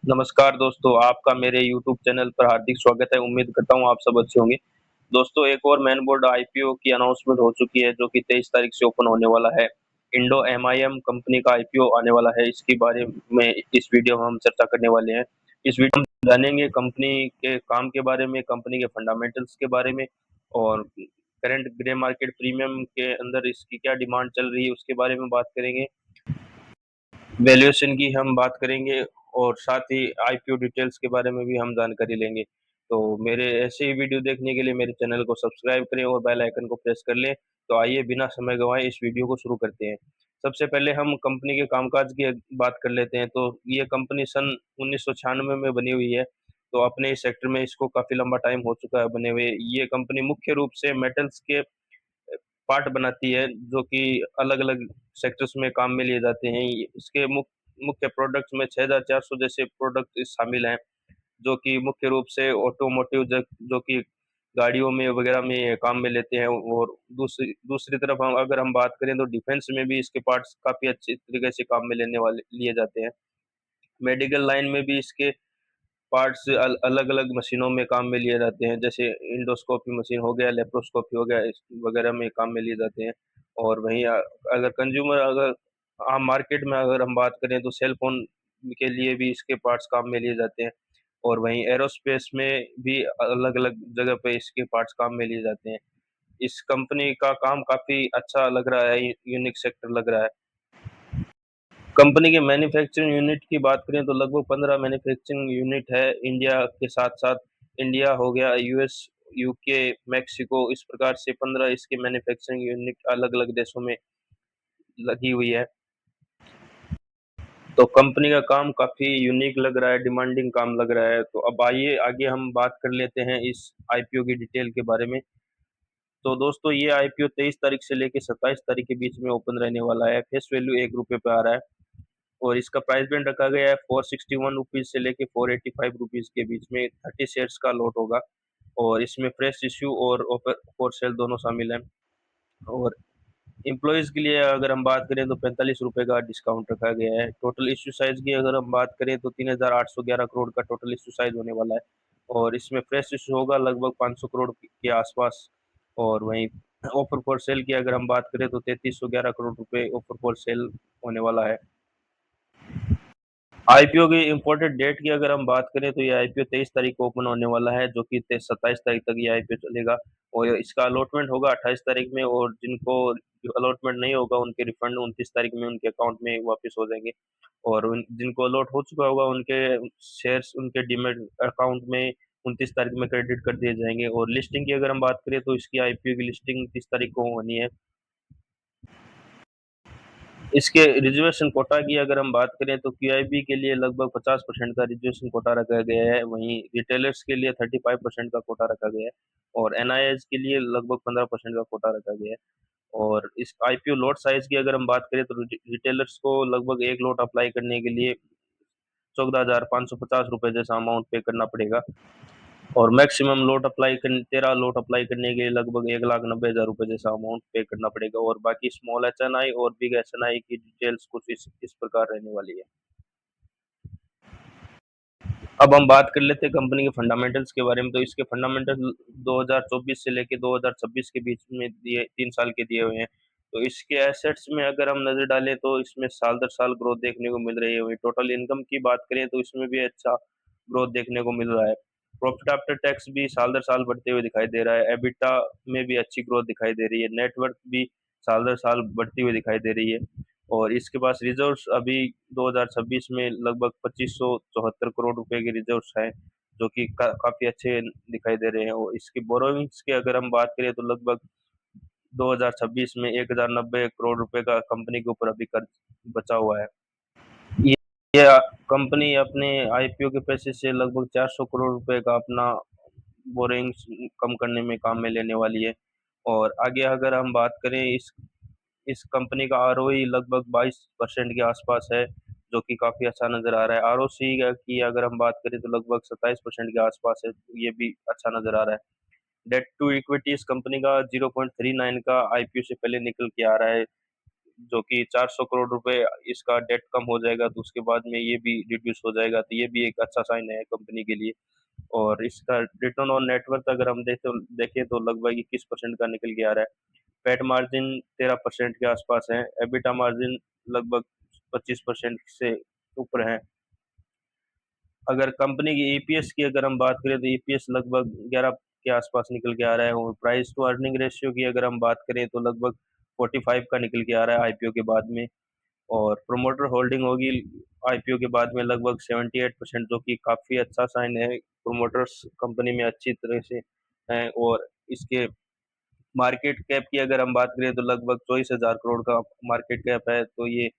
नमस्कार दोस्तों, आपका मेरे यूट्यूब चैनल पर हार्दिक स्वागत है। उम्मीद करता हूँ आप सब अच्छे होंगे। दोस्तों, एक और मेन बोर्ड आईपीओ की अनाउंसमेंट हो चुकी है जो कि 23 तारीख से ओपन होने वाला है। इंडो एमआईएम कंपनी का आईपीओ आने वाला है। इसके बारे में इस वीडियो में हम चर्चा करने वाले हैं। इस वीडियो में हम जानेंगे कंपनी के काम के बारे में, कंपनी के फंडामेंटल्स के बारे में और करंट ग्रे मार्केट प्रीमियम के अंदर इसकी क्या डिमांड चल रही है उसके बारे में बात करेंगे। वैल्यूएशन की हम बात करेंगे और साथ ही आईपीओ डिटेल्स के बारे में भी हम जानकारी लेंगे। तो मेरे ऐसे ही वीडियो देखने के लिए मेरे चैनल को सब्सक्राइब करें और बेल आइकन को प्रेस कर लें। तो आइए बिना समय गंवाए इस वीडियो को शुरू करते हैं। सबसे पहले हम कंपनी के कामकाज की बात कर लेते हैं। तो ये कंपनी सन 1996 में बनी हुई है। तो अपने इस सेक्टर में इसको काफ़ी लंबा टाइम हो चुका है बने हुए। ये कंपनी मुख्य रूप से मेटल्स के पार्ट बनाती है जो कि अलग-अलग सेक्टर्स में काम में लिए जाते हैं। इसके मुख्य प्रोडक्ट्स में 6400 जैसे प्रोडक्ट शामिल हैं, जो कि मुख्य रूप से ऑटोमोटिव जो कि गाड़ियों में वगैरह में ये काम में लेते हैं। और दूसरी दूसरी तरफ हम अगर हम बात करें तो डिफेंस में भी इसके पार्ट्स काफ़ी अच्छी तरीके से काम में लेने वाले लिए जाते हैं। मेडिकल लाइन में भी इसके पार्ट्स अलग-अलग मशीनों में काम में लिए जाते हैं, जैसे इंडोस्कोपी मशीन हो गया, लेप्रोस्कोपी हो गया, इस वगैरह में काम में लिए जाते हैं। और वहीं अगर आम मार्केट में अगर हम बात करें तो सेल फ़ोन के लिए भी इसके पार्ट्स काम में लिए जाते हैं। और वहीं एरोस्पेस में भी अलग-अलग जगह पे इसके पार्ट्स काम में लिए जाते हैं। इस कंपनी का काम काफ़ी अच्छा लग रहा है, यूनिक सेक्टर लग रहा है। कंपनी के मैन्युफैक्चरिंग यूनिट की बात करें तो लगभग 15 मैन्युफैक्चरिंग यूनिट है इंडिया के साथ-साथ। इंडिया हो गया, यूएस, यूके, मेक्सिको, इस प्रकार से 15 इसके मैन्युफैक्चरिंग यूनिट अलग-अलग देशों में लगी हुई है। तो कंपनी का काम काफ़ी यूनिक लग रहा है, डिमांडिंग काम लग रहा है। तो अब आइए आगे हम बात कर लेते हैं इस आईपीओ की डिटेल के बारे में। तो दोस्तों, ये आईपीओ 23 तारीख से लेके 27 तारीख के बीच में ओपन रहने वाला है। फेस वैल्यू ₹1 पे आ रहा है। और इसका प्राइस बैंड रखा गया है 461 रुपीज़ से लेके 485 रुपीज़ के बीच में। 30 शेयर्स का लॉट होगा और इसमें फ्रेश इश्यू और ओपन फॉर सेल दोनों शामिल हैं। और एम्प्लॉइज़ के लिए अगर हम बात करें तो ₹45 का डिस्काउंट रखा गया है। टोटल इश्यू साइज़ की अगर हम बात करें तो 3,811 करोड़ का टोटल इश्यू साइज़ होने वाला है। और इसमें फ्रेश इश्यू होगा लगभग 500 करोड़ के आसपास। और वहीं ऑफर फॉर सेल की अगर हम बात करें तो 3,311 करोड़ रुपए ऑफर फॉर सेल होने वाला है। आईपीओ की इम्पोर्टेड डेट की अगर हम बात करें तो ये आईपीओ 23 तारीख को ओपन होने वाला है, जो कि 27 तारीख तक ये आईपीओ चलेगा। और इसका अलॉटमेंट होगा 28 तारीख में। और जिनको अलॉटमेंट नहीं होगा उनके रिफंड 29 तारीख में उनके अकाउंट में वापस हो जाएंगे। और जिनको अलॉट हो चुका होगा उनके शेयर्स उनके डीमैट अकाउंट में 29 तारीख में क्रेडिट कर दिए जाएंगे। और लिस्टिंग की अगर हम बात करें तो इसकी आईपीओ की लिस्टिंग 30 तारीख को होनी है। इसके रिजर्वेशन कोटा की अगर हम बात करें तो क्यूआईबी के लिए लगभग 50% का रिजर्वेशन कोटा रखा गया है। वहीं रिटेलर्स के लिए 35% का कोटा रखा गया है। और एनआईआईज के लिए लगभग 15% का कोटा रखा गया है। और इस आईपीओ लॉट साइज की अगर हम बात करें तो रिटेलर्स को लगभग एक लॉट अप्लाई करने के लिए 14,550 रुपये जैसा अमाउंट पे करना पड़ेगा। और मैक्सिमम लोट अप्लाई कर 13 लोट अप्लाई करने के लिए लगभग 1,90,000 रुपये जैसा अमाउंट पे करना पड़ेगा। और बाकी स्मॉल एचएनआई और बिग एचएनआई की डिटेल्स कुछ इस प्रकार रहने वाली है। अब हम बात कर लेते हैं कंपनी के फंडामेंटल्स के बारे में। तो इसके फंडामेंटल 2024 से लेके 2026 के बीच में दिए 3 साल के दिए हुए हैं। तो इसके एसेट्स में अगर हम नजर डालें तो इसमें साल दर साल ग्रोथ देखने को मिल रही है। वहीं टोटल इनकम की बात करें तो इसमें भी अच्छा ग्रोथ देखने को मिल रहा है। प्रॉफिट आफ्टर टैक्स भी साल दर साल बढ़ते हुए दिखाई दे रहा है। एबिटा में भी अच्छी ग्रोथ दिखाई दे रही है। नेटवर्थ भी साल दर साल बढ़ती हुई दिखाई दे रही है। और इसके पास रिजर्व्स अभी 2026 में लगभग 2574 करोड़ रुपए के रिजर्व्स हैं, जो कि काफ़ी अच्छे दिखाई दे रहे हैं। और इसकी बोरोइंग्स की अगर हम बात करें तो लगभग 2026 में 1090 करोड़ रुपए का कंपनी के ऊपर अभी कर्ज बचा हुआ है। ये ये कंपनी अपने आईपीओ के पैसे से लगभग 400 करोड़ रुपए का अपना बोरोइंग्स कम करने में काम में लेने वाली है। और आगे अगर हम बात करें इस कंपनी का आरओई लगभग 22% के आसपास है, जो कि काफ़ी अच्छा नज़र आ रहा है। आरओसी की अगर हम बात करें तो लगभग 27% के आसपास है, ये भी अच्छा नज़र आ रहा है। डेट टू इक्विटी इस कंपनी का 0.39 का आईपीओ से पहले निकल के आ रहा है, जो कि 400 करोड़ रुपए इसका डेट कम हो जाएगा, तो उसके बाद में ये भी रिड्यूस हो जाएगा, तो ये भी एक अच्छा साइन है कंपनी के लिए। और इसका रिटर्न ऑन नेटवर्थ अगर हम देखें तो लगभग 21% का निकल के आ रहा है। पैट मार्जिन 13% के आसपास है। एबिटा मार्जिन लगभग 25% से ऊपर है। अगर कंपनी की ईपीएस की अगर हम बात करें तो ईपीएस लगभग 11 के आसपास निकल के आ रहा है, और प्राइस टू अर्निंग रेशियो की अगर हम बात करें तो लगभग 45 का निकल के आ रहा है आईपीओ के बाद में। और प्रोमोटर होल्डिंग होगी आईपीओ के बाद में लगभग 78%, जो कि काफ़ी अच्छा साइन है। प्रोमोटर्स कंपनी में अच्छी तरह से हैं। और इसके मार्केट कैप की अगर हम बात करें तो लगभग 24,000 करोड़ का मार्केट कैप है, तो ये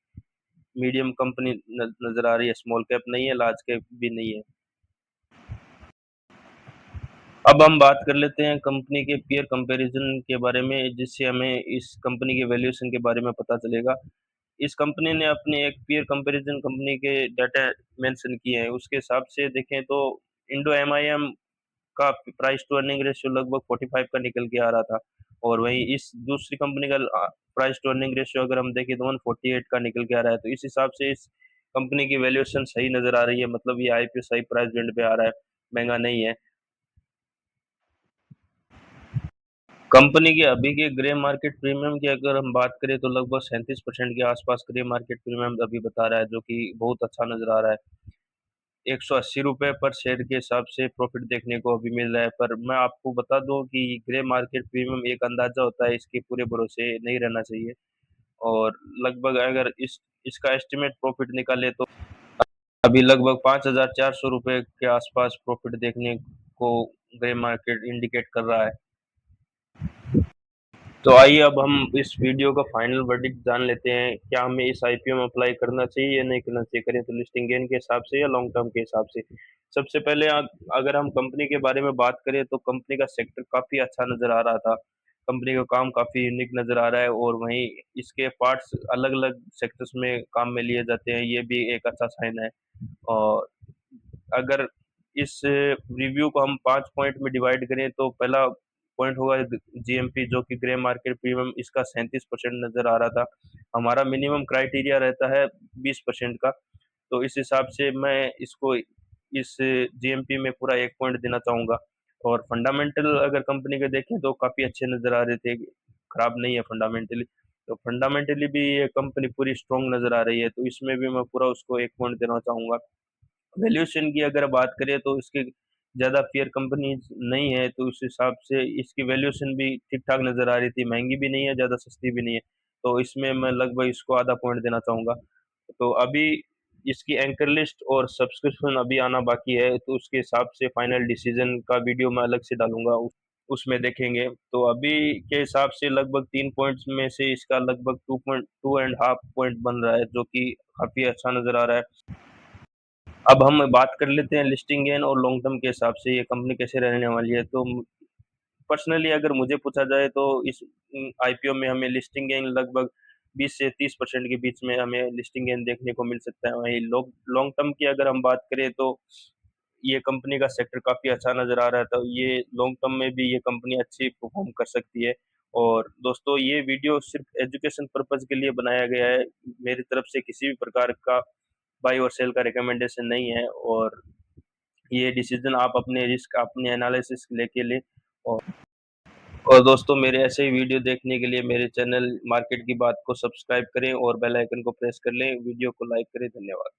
मीडियम कंपनी नजर आ रही है, स्मॉल कैप नहीं है, लार्ज कैप भी नहीं है। अब हम बात कर लेते हैं कंपनी के पीयर कंपैरिजन के बारे में, जिससे हमें इस कंपनी के वैल्यूएशन के बारे में पता चलेगा। इस कंपनी ने अपने एक पीयर कंपैरिजन कंपनी के डाटा मेंशन किए हैं, उसके हिसाब से देखें तो इंडो एमआईएम का प्राइस टू अर्निंग रेशियो लगभग 45 का निकल के आ रहा था, और वहीं इस दूसरी कंपनी का प्राइस टू अर्निंग रेशियो अगर हम देखें तो 148 का निकल के आ रहा है। तो इस हिसाब से इस कंपनी की वैल्यूएशन सही नजर आ रही है, मतलब ये आईपीओ सही प्राइस बैंड पे आ रहा है, महंगा नहीं है। कंपनी के अभी के ग्रे मार्केट प्रीमियम की अगर हम बात करें तो लगभग 37% के आसपास ग्रे मार्केट प्रीमियम अभी बता रहा है, जो कि बहुत अच्छा नजर आ रहा है। 180 रुपये पर शेयर के हिसाब से प्रॉफिट देखने को अभी मिल रहा है, पर मैं आपको बता दूं कि ग्रे मार्केट प्रीमियम एक अंदाजा होता है, इसके पूरे भरोसे नहीं रहना चाहिए। और लगभग अगर इसका एस्टिमेट प्रॉफिट निकाले तो अभी लगभग 5,400 रुपये के आसपास प्रॉफिट देखने को ग्रे मार्केट इंडिकेट कर रहा है। तो आइए अब हम इस वीडियो का फाइनल वर्डिक्ट जान लेते हैं, क्या हमें इस आईपीओ में अप्लाई करना चाहिए या नहीं करना चाहिए, करें तो लिस्टिंग गेन के हिसाब से या लॉन्ग टर्म के हिसाब से। सबसे पहले अगर हम कंपनी के बारे में बात करें तो कंपनी का सेक्टर काफ़ी अच्छा नज़र आ रहा था। कंपनी का काम काफ़ी यूनिक नज़र आ रहा है, और वहीं इसके पार्ट्स अलग अलग सेक्टर्स में काम में लिए जाते हैं, ये भी एक अच्छा साइन है। और अगर इस रिव्यू को हम 5 पॉइंट में डिवाइड करें तो पहला पॉइंट होगा जीएमपी, जो कि ग्रे मार्केट प्रीमियम इसका 37% नजर आ रहा था। हमारा मिनिमम क्राइटेरिया रहता है 20% का, तो इस हिसाब से मैं इसको इस जीएमपी में पूरा 1 पॉइंट देना चाहूंगा। और फंडामेंटल अगर कंपनी के देखें तो काफ़ी अच्छे नज़र आ रहे थे, खराब नहीं है फंडामेंटली। तो फंडामेंटली भी ये कंपनी पूरी स्ट्रॉन्ग नज़र आ रही है, तो इसमें भी मैं पूरा उसको 1 पॉइंट देना चाहूंगा। वैल्यूएशन की अगर बात करें तो इसके ज़्यादा पीयर कंपनीज नहीं है, तो उस हिसाब से इसकी वैल्यूएशन भी ठीक ठाक नज़र आ रही थी, महंगी भी नहीं है, ज़्यादा सस्ती भी नहीं है। तो इसमें मैं लगभग इसको आधा पॉइंट देना चाहूँगा। तो अभी इसकी एंकर लिस्ट और सब्सक्रिप्शन अभी आना बाकी है, तो उसके हिसाब से फाइनल डिसीजन का वीडियो मैं अलग से डालूंगा, उसमें देखेंगे। तो अभी के हिसाब से लगभग 3 पॉइंट्स में से इसका लगभग 2.2 एंड हाफ पॉइंट बन रहा है, जो कि काफ़ी अच्छा नज़र आ रहा है। अब हम बात कर लेते हैं लिस्टिंग गेन और लॉन्ग टर्म के हिसाब से ये कंपनी कैसे रहने वाली है। तो पर्सनली अगर मुझे पूछा जाए तो इस आईपीओ में हमें लिस्टिंग गेन लगभग 20 से 30% के बीच में हमें लिस्टिंग गेन देखने को मिल सकता है। वहीं लॉन्ग टर्म की अगर हम बात करें तो ये कंपनी का सेक्टर काफ़ी अच्छा नज़र आ रहा है, तो ये लॉन्ग टर्म में भी ये कंपनी अच्छी परफॉर्म कर सकती है। और दोस्तों, ये वीडियो सिर्फ एजुकेशन पर्पज़ के लिए बनाया गया है, मेरी तरफ से किसी भी प्रकार का बाई और सेल का रिकमेंडेशन नहीं है, और ये डिसीजन आप अपने रिस्क अपने एनालिसिस लेके लें। और दोस्तों, मेरे ऐसे ही वीडियो देखने के लिए मेरे चैनल मार्केट की बात को सब्सक्राइब करें और बेल आइकन को प्रेस कर लें, वीडियो को लाइक करें। धन्यवाद।